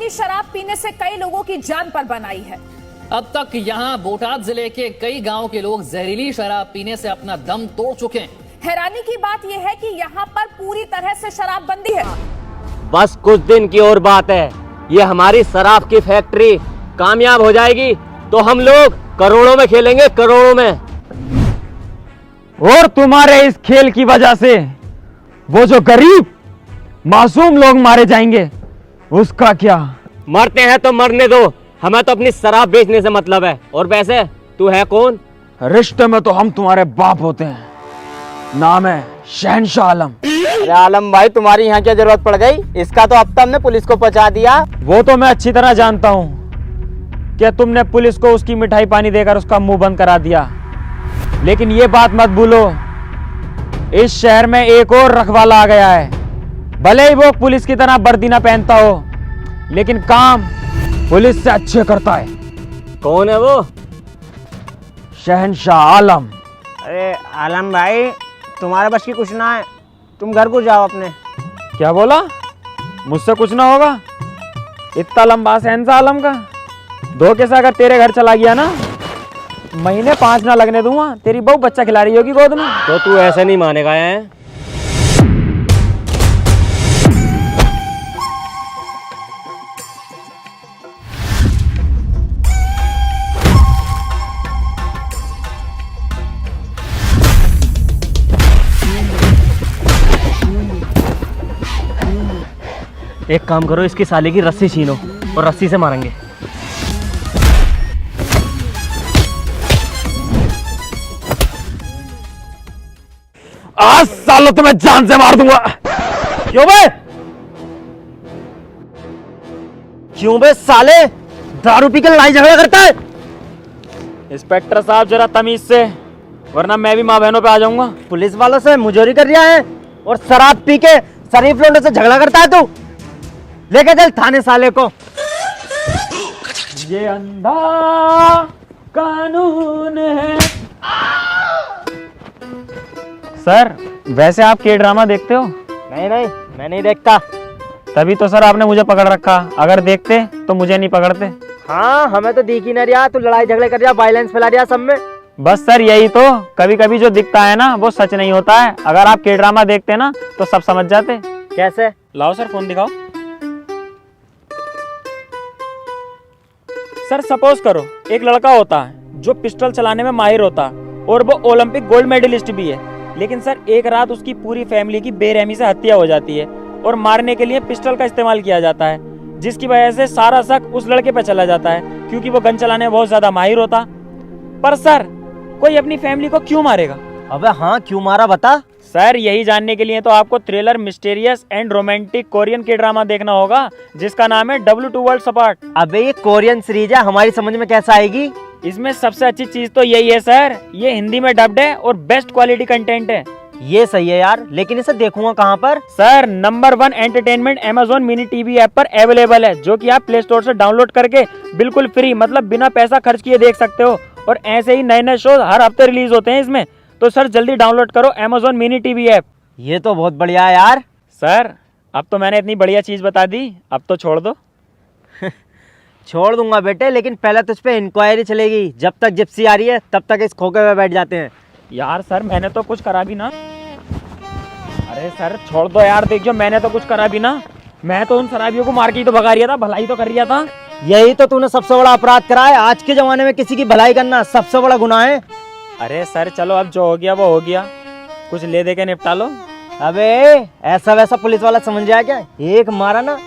जहरीली शराब पीने से कई लोगों की जान पर बनाई है। अब तक यहाँ बोटाद जिले के कई गांव के लोग जहरीली शराब पीने से अपना दम तोड़ चुके हैं। हैरानी की बात यह है कि यहाँ पर पूरी तरह से शराबबंदी है। बस कुछ दिन की और बात है, ये हमारी शराब की फैक्ट्री कामयाब हो जाएगी तो हम लोग करोड़ों में खेलेंगे, करोड़ों में। और तुम्हारे इस खेल की वजह से वो जो गरीब मासूम लोग मारे जाएंगे, उसका क्या? मरते हैं तो मरने दो, हमें तो अपनी शराब बेचने से मतलब है। और वैसे तू है कौन? रिश्ते में तो हम तुम्हारे बाप होते हैं। नाम है शहनशाह आलम। अरे आलम भाई, तुम्हारी यहाँ क्या जरूरत पड़ गई? इसका तो अब तक हमने पुलिस को पहुंचा दिया। वो तो मैं अच्छी तरह जानता हूँ कि तुमने पुलिस को उसकी मिठाई पानी देकर उसका मुंह बंद करा दिया, लेकिन ये बात मत भूलो, इस शहर में एक और रखवाला आ गया है। भले ही वो पुलिस की तरह वर्दी ना पहनता हो, लेकिन काम पुलिस से अच्छे करता है। कौन है वो? शहनशाह आलम। अरे आलम भाई, तुम्हारे बस की कुछ ना है, तुम घर को जाओ अपने। क्या बोला? मुझसे कुछ ना होगा? इतना लंबा शहनशाह आलम का धोखे से अगर तेरे घर चला गया ना, महीने 5 ना लगने दूंगा। तेरी बहू बच्चा खिला रही होगी गोद में। तो तू ऐसे नहीं मानेगा है? एक काम करो, इसकी साले की रस्सी छीनो और रस्सी से मारेंगे। आज सालों तो मैं जान से मार दूंगा। क्यों बे? क्यों बे साले, दारू पी के लड़ाई झगड़ा करता है? इंस्पेक्टर साहब जरा तमीज से, वरना मैं भी माँ बहनों पे आ जाऊंगा। पुलिस वालों से मुजोरी कर रहा है और शराब पी के शरीफ लोगों से झगड़ा करता है तू। लेके चल थाने साले को। ये अंधा कानून है। सर, वैसे आप के ड्रामा देखते हो? नहीं नहीं, मैं नहीं देखता। तभी तो सर आपने मुझे पकड़ रखा, अगर देखते तो मुझे नहीं पकड़ते। हाँ, हमें तो दिख ही नहीं रहा, तू लड़ाई झगड़े कर रहा, वायलेंस फैला रहा सब में। बस सर यही तो, कभी कभी जो दिखता है ना वो सच नहीं होता है। अगर आप के ड्रामा देखते ना तो सब समझ जाते। कैसे? लाओ सर फोन दिखाओ। सर सपोज करो एक लड़का होता है जो पिस्टल चलाने में माहिर होता है और वो ओलंपिक गोल्ड मेडलिस्ट भी है, लेकिन सर एक रात उसकी पूरी फैमिली की बेरहमी से हत्या हो जाती है और मारने के लिए पिस्टल का इस्तेमाल किया जाता है, जिसकी वजह से सारा शक उस लड़के पे चला जाता है क्योंकि वो गन चलाने में बहुत ज्यादा माहिर होता। पर सर कोई अपनी फैमिली को क्यों मारेगा? अबे हाँ, क्यों मारा बता। सर यही जानने के लिए तो आपको thriller, mysterious and romantic Korean के ड्रामा देखना होगा, जिसका नाम है W2 वर्ल्ड्स अपार्ट। अबे ये कोरियन सीरीज है, हमारी समझ में कैसे आएगी? इसमें सबसे अच्छी चीज तो यही है सर, ये हिंदी में डब्ड है और बेस्ट क्वालिटी कंटेंट है। ये सही है यार, लेकिन इसे देखूंगा कहाँ पर? Sir number 1 entertainment Amazon mini TV app पर अवेलेबल है, जो कि आप प्ले स्टोर से डाउनलोड करके बिल्कुल फ्री, मतलब बिना पैसा खर्च किए देख सकते हो। और ऐसे ही नए नए शो हर हफ्ते रिलीज होते हैं इसमें, तो सर जल्दी डाउनलोड करो Amazon मिनी टीवी ऐप। ये तो बहुत बढ़िया है यार। सर अब तो मैंने इतनी बढ़िया चीज बता दी, अब तो छोड़ दो। छोड़ दूंगा बेटे, लेकिन पहले तुझ पे इंक्वायरी चलेगी। जब तक जिप्सी आ रही है तब तक इस खोखे में बैठ जाते हैं। यार सर मैंने तो कुछ करा भी ना। अरे सर छोड़ दो यार, देखियो मैंने तो कुछ करा भी ना। मैं तो उन शराबियों को मार के ही तो भगा रहा था, भलाई तो कर रहा था। यही तो तूने सबसे बड़ा अपराध करा है। आज के जमाने में किसी की भलाई करना सबसे बड़ा गुनाह है। अरे सर चलो, अब जो हो गया वो हो गया, कुछ ले दे के निपटा लो। अबे ऐसा वैसा पुलिस वाला समझ जाए क्या? एक मारा ना,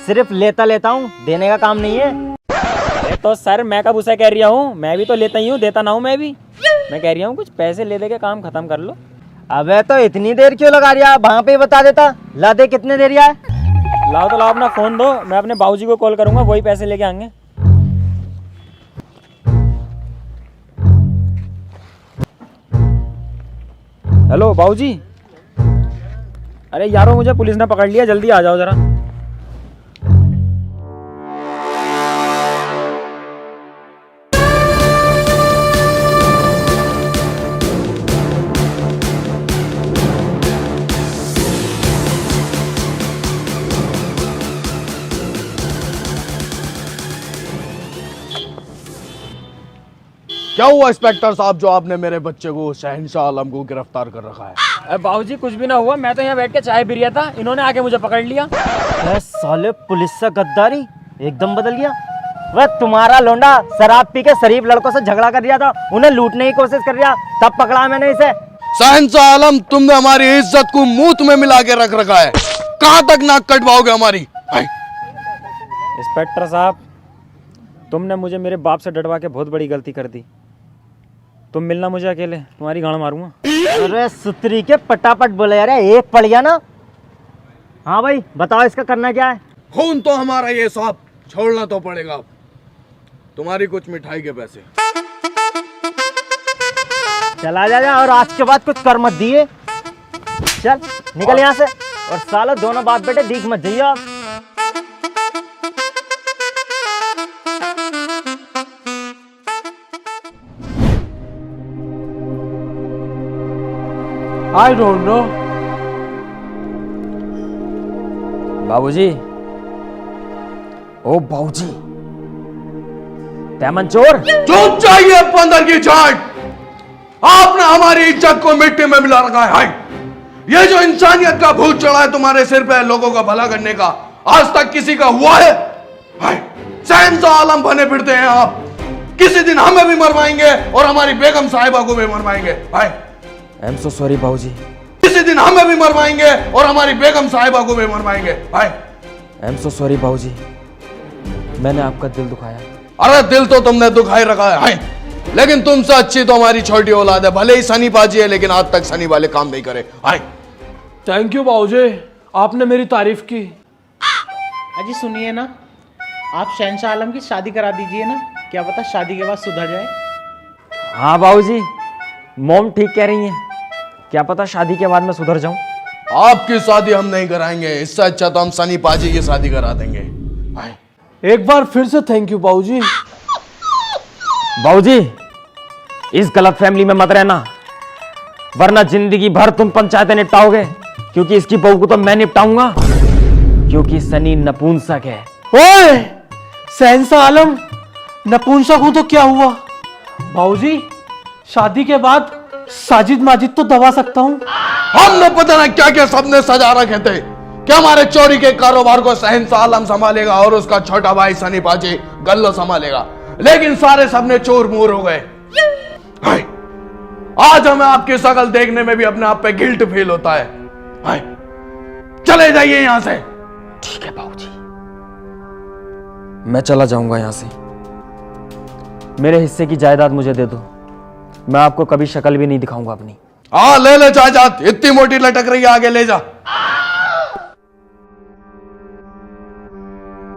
सिर्फ लेता लेता हूँ, देने का काम नहीं है। अरे तो सर मैं कब उसे कह रहा हूँ, मैं भी तो लेता ही हूँ, देता ना हूँ मैं भी। मैं कह रही हूँ कुछ पैसे ले दे के काम खत्म कर लो। अबे तो इतनी देर क्यों लगा रहा है? वहाँ पे ही बता देता। ला दे, कितने देर है? लाओ तो लाओ, अपना फोन दो, मैं अपने बाबूजी को कॉल करूंगा, वही पैसे लेके आएंगे। हेलो बाबूजी। अरे यारो मुझे पुलिस ने पकड़ लिया, जल्दी आ जाओ जरा। क्या हुआ इंस्पेक्टर साहब जो आपने मेरे बच्चे को शहंशाह आलम को गिरफ्तार कर रखा है? अरे बाबूजी कुछ भी ना हुआ, मैं तो यहाँ बैठ के चाय पी रहा था, इन्होंने आके मुझे पकड़ लिया। साले पुलिस से गद्दारी एकदम बदल गया। वह तुम्हारा लोंडा शराब पी के शरीफ लड़कों से झगड़ा कर रहा था, उन्हें लूटने की कोशिश कर रहा, तब पकड़ा मैंने इसे। शहंशाह आलम, तुमने हमारी इज्जत को मूत में मिला के रख रखा है, कहां तक नाक कटवाओगे हमारी? इंस्पेक्टर साहब, तुमने मुझे मेरे बाप से डटवा के बहुत बड़ी गलती कर दी। तुम मिलना मुझे अकेले, तुम्हारी गांड मारूंगा। अरे सुतरी के पटापट बोले यार, एक पड़ गया ना। हाँ भाई बताओ इसका करना क्या है? खून तो हमारा ये साहब, छोड़ना तो पड़ेगा। तुम्हारी कुछ मिठाई के पैसे। चला जा और आज के बाद कुछ कर मत दिए। चल निकल यहाँ से, और सालों दोनों बाप बेटे दीख मत जाइए आप। I don't know. बाबूजी, ओ बाबूजी, तेमन चोर। चुप चाहिए बंदर की चाट। आपने हमारी इज्जत को मिट्टी में मिला रखा है। ये जो इंसानियत का भूत चढ़ा है तुम्हारे सिर पे लोगों का भला करने का, आज तक किसी का हुआ है? शहंशाह आलम बने फिरते हैं आप। किसी दिन हमें भी मरवाएंगे और हमारी बेगम साहिबा को भी मरवाएंगे। आई एम सो सॉरी बाबूजी। किसी दिन हमें भी मरवाएंगे और हमारी बेगम साहिबा को भी मरवाएंगे। आई एम सो सॉरी बाबूजी, मैंने आपका दिल दुखाया। अरे दिल तो तुमने दुखाई रखा है, लेकिन तुमसे अच्छी तो हमारी छोटी औलाद है। भले ही सनी पाजी है, लेकिन आज तक सनी वाले काम नहीं करे। थैंक यू बाबूजी, आपने मेरी तारीफ की। अजी सुनिए ना, आप शहंशाह आलम की शादी करा दीजिए ना, क्या पता शादी के बाद सुधर जाए। हाँ बाबूजी, मॉम ठीक कह रही हैं, क्या पता शादी के बाद मैं सुधर जाऊं। आपकी शादी हम नहीं कराएंगे, इससे अच्छा तो हम सनी पाजी की शादी करा देंगे। एक बार फिर से थैंक यू बाबूजी। बाबूजी, इस गलत फैमिली में मत रहना, वरना जिंदगी भर तुम पंचायतें निपटाओगे, क्योंकि इसकी बहू को तो मैं निपटाऊंगा, क्योंकि सनी नपुंसक है। ओए शहंशाह आलम, नपुंसक हूं तो क्या हुआ? बाबूजी शादी के बाद साजिद माजिद तो दबा सकता हूं। हमने पता ना क्या क्या सपने सजा रखे थे कि हमारे चोरी के कारोबार को शहंशाह आलम संभालेगा और उसका छोटा भाई सनी पाजी गल्लो संभालेगा, लेकिन सारे सपने चोर मोर हो गए। आज हमें आपकी शकल देखने में भी अपने आप पे गिल्ट फील होता है। चले जाइए यहां से। ठीक है बाबूजी, मैं चला जाऊंगा यहां से। मेरे हिस्से की जायदाद मुझे दे दो, मैं आपको कभी शक्ल भी नहीं दिखाऊंगा अपनी। हाँ ले ले जायदाद, इतनी मोटी लटक रही है, आगे ले जा।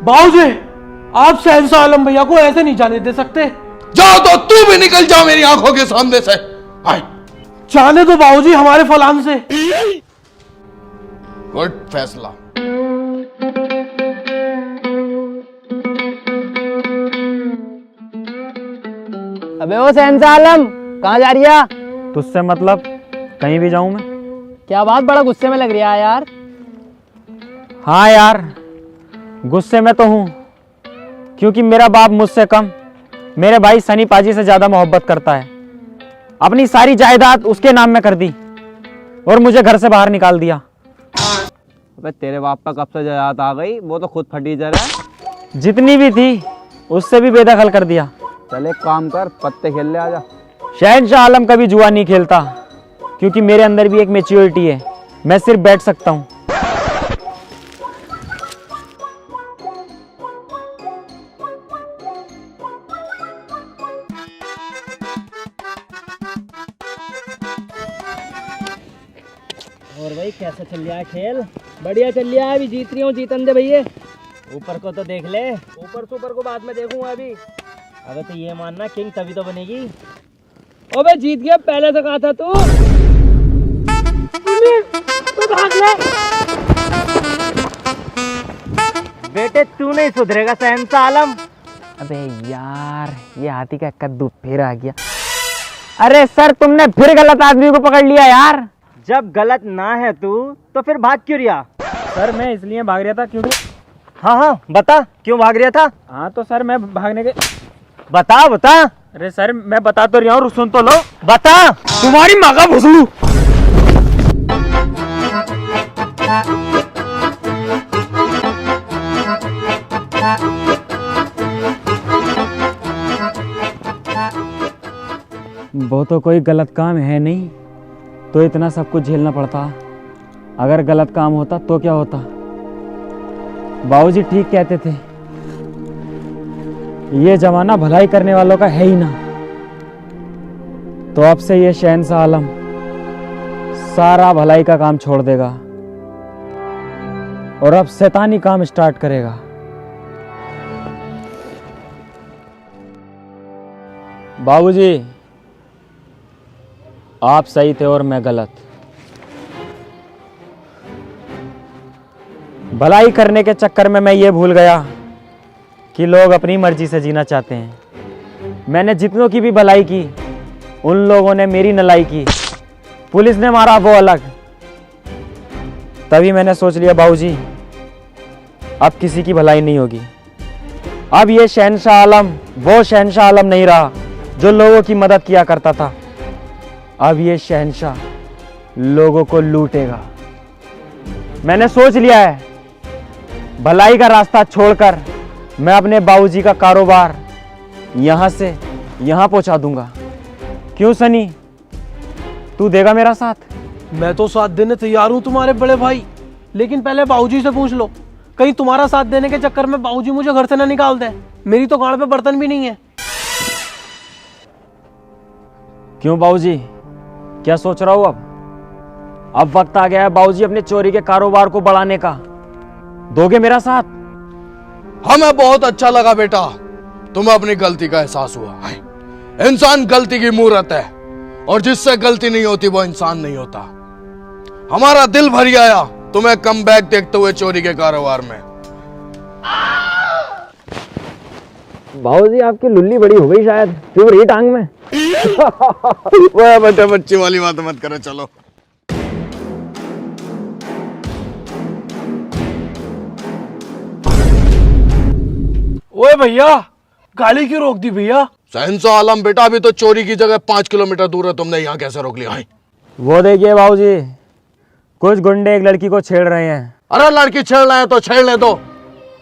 बाबूजी आप शहंशाह आलम भैया को ऐसे नहीं जाने दे सकते। जाओ तो तू भी निकल जाओ मेरी आंखों के सामने से। जाने दो बाबूजी हमारे फलान से। गुड फैसला। अबे ओ शहंशाह आलम, कहाँ जा रही है? तुझसे मतलब कहीं भी जाऊं मैं? क्या बात, बड़ा गुस्से में लग रहा है यार। हाँ यार, गुस्से में तो हूं, क्योंकि मेरा बाप मुझसे कम मेरे भाई सनी पाजी से ज्यादा मोहब्बत करता है। अपनी सारी जायदाद उसके नाम में कर दी और मुझे घर से बाहर निकाल दिया। अबे तेरे बाप का कब से जायदाद आ गई, वो तो खुद फटी जा रहा है। जितनी भी थी उससे भी बेदखल कर दिया। चल एक काम कर, पत्ते खेल ले आजा। शहंशाह आलम कभी जुआ नहीं खेलता, क्योंकि मेरे अंदर भी एक मैच्योरिटी है, मैं सिर्फ बैठ सकता हूं। और भाई कैसा चल रहा है खेल? बढ़िया चल रहा है, अभी जीत रही हूँ, जीतन दे भैया। ऊपर को तो देख ले, ऊपर से ऊपर को बाद में देखूंगा अभी। अबे तो ये मानना किंग तभी तो बनेगी। अबे जीत गया, पहले से कहा था तू। भाग ले। बेटे तू नहीं सुधरेगा शहंशाह आलम। अबे यार, ये हाथी का कद्दू फिर आ गया। अरे सर, तुमने फिर गलत आदमी को पकड़ लिया यार। जब गलत ना है तू तो फिर भाग क्यों रहा? सर मैं इसलिए भाग रहा था क्योंकि हाँ हाँ बता, क्यों भाग रहा था? हाँ तो सर मैं भागने के बता बता। अरे सर मैं बता तो रहा हूँ, सुन तो लो। बता। तुम्हारी माँ का भुसलू। वो तो कोई गलत काम है नहीं तो इतना सब कुछ झेलना पड़ता। अगर गलत काम होता तो क्या होता। बाबूजी ठीक कहते थे, ये जमाना भलाई करने वालों का है ही ना। तो अब से ये शहंशाह आलम सारा भलाई का काम छोड़ देगा और अब शैतानी काम स्टार्ट करेगा। बाबूजी आप सही थे और मैं गलत। भलाई करने के चक्कर में मैं ये भूल गया कि लोग अपनी मर्जी से जीना चाहते हैं। मैंने जितनों की भी भलाई की उन लोगों ने मेरी नलाई की। पुलिस ने मारा वो अलग। तभी मैंने सोच लिया बाबूजी अब किसी की भलाई नहीं होगी। अब ये शहंशाह आलम वो शहंशाह आलम नहीं रहा जो लोगों की मदद किया करता था। अब ये शहंशाह लोगों को लूटेगा। मैंने सोच लिया है भलाई का रास्ता छोड़कर मैं अपने बाबूजी का कारोबार यहां से यहां पहुंचा दूंगा। क्यों सनी, तू देगा मेरा साथ? मैं तो साथ देने तैयार हूँ तुम्हारे बड़े भाई, लेकिन पहले बाबूजी से पूछ लो कहीं तुम्हारा साथ देने के चक्कर में बाबूजी मुझे घर से ना निकाल दे। मेरी तो गाड़ पे बर्तन भी नहीं है। क्यों बाबूजी, क्या सोच रहा हूं? अब वक्त आ गया है बाबूजी अपने चोरी के कारोबार को बढ़ाने का। दोगे मेरा साथ? हमें बहुत अच्छा लगा बेटा, तुम्हें अपनी गलती का एहसास हुआ। इंसान गलती की मूरत है और जिससे गलती नहीं होती वो इंसान नहीं होता। हमारा दिल भर आया तुम्हें कम बैक देखते हुए चोरी के कारोबार में। बाबूजी आपकी लुल्ली बड़ी हो गई शायद, क्यों रही टांग में? वह बच्चे बच्ची वाली बात मत करो, चलो। ओए भैया, गाड़ी क्यों रोक दी भैया? शहंशाह आलम बेटा अभी तो चोरी की जगह 5 किलोमीटर दूर है, तुमने यहाँ कैसे रोक लिया? वो देखिए बाबूजी, कुछ गुंडे एक लड़की को छेड़ रहे हैं। अरे लड़की छेड़ रहे हैं तो छेड़ने दो।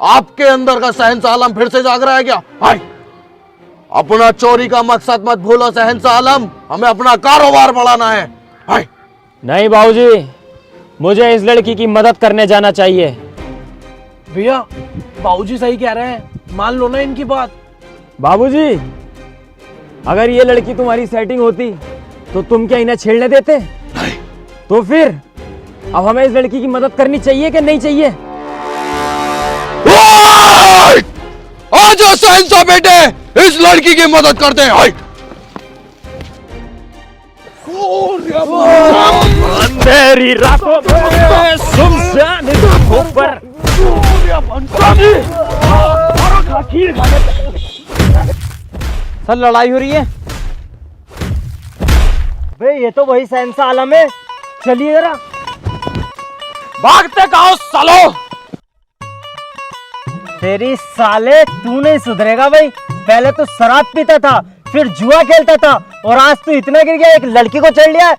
आपके अंदर का शहंशाह आलम फिर से जाग रहा है क्या? अपना चोरी का मकसद मत भूलो शहंशाह आलम, हमें अपना कारोबार बढ़ाना है। नहीं बाबूजी, मुझे इस लड़की की मदद करने जाना चाहिए। भैया बाबूजी सही कह रहे हैं, मान लो ना इनकी बात। बाबूजी अगर ये लड़की तुम्हारी सेटिंग होती तो तुम क्या इन्हें छेड़ने देते? नहीं। तो फिर अब हमें इस लड़की की मदद करनी चाहिए कि नहीं चाहिए? आज शहंशाह बेटे इस लड़की की मदद करते हैं। अंधेरी रातों में सुनसान रातों पर सर लड़ाई हो रही है। बे ये तो वही शहंशाह आलम है, चलिए जरा। भागते कहो सालो। तेरी साले तू नहीं सुधरेगा भाई। पहले तो शराब पीता था, फिर जुआ खेलता था और आज तू इतना गिर गया, एक लड़की को चढ़ लिया।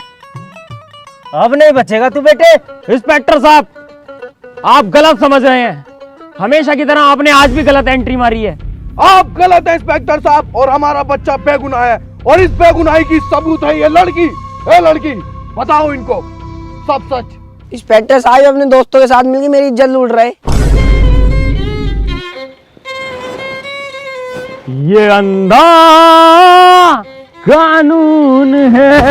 अब नहीं बचेगा तू बेटे। इंस्पेक्टर साहब आप गलत समझ रहे हैं। हमेशा की तरह आपने आज भी गलत एंट्री मारी है। आप गलत है इंस्पेक्टर साहब, और हमारा बच्चा बेगुनाह है और इस बेगुनाही की सबूत है ये लड़की। ए लड़की, बताओ इनको सब सच। इंस्पेक्टर साहब अपने दोस्तों के साथ मिलकर मेरी इज्जत लूट रहे। ये अंधा कानून है।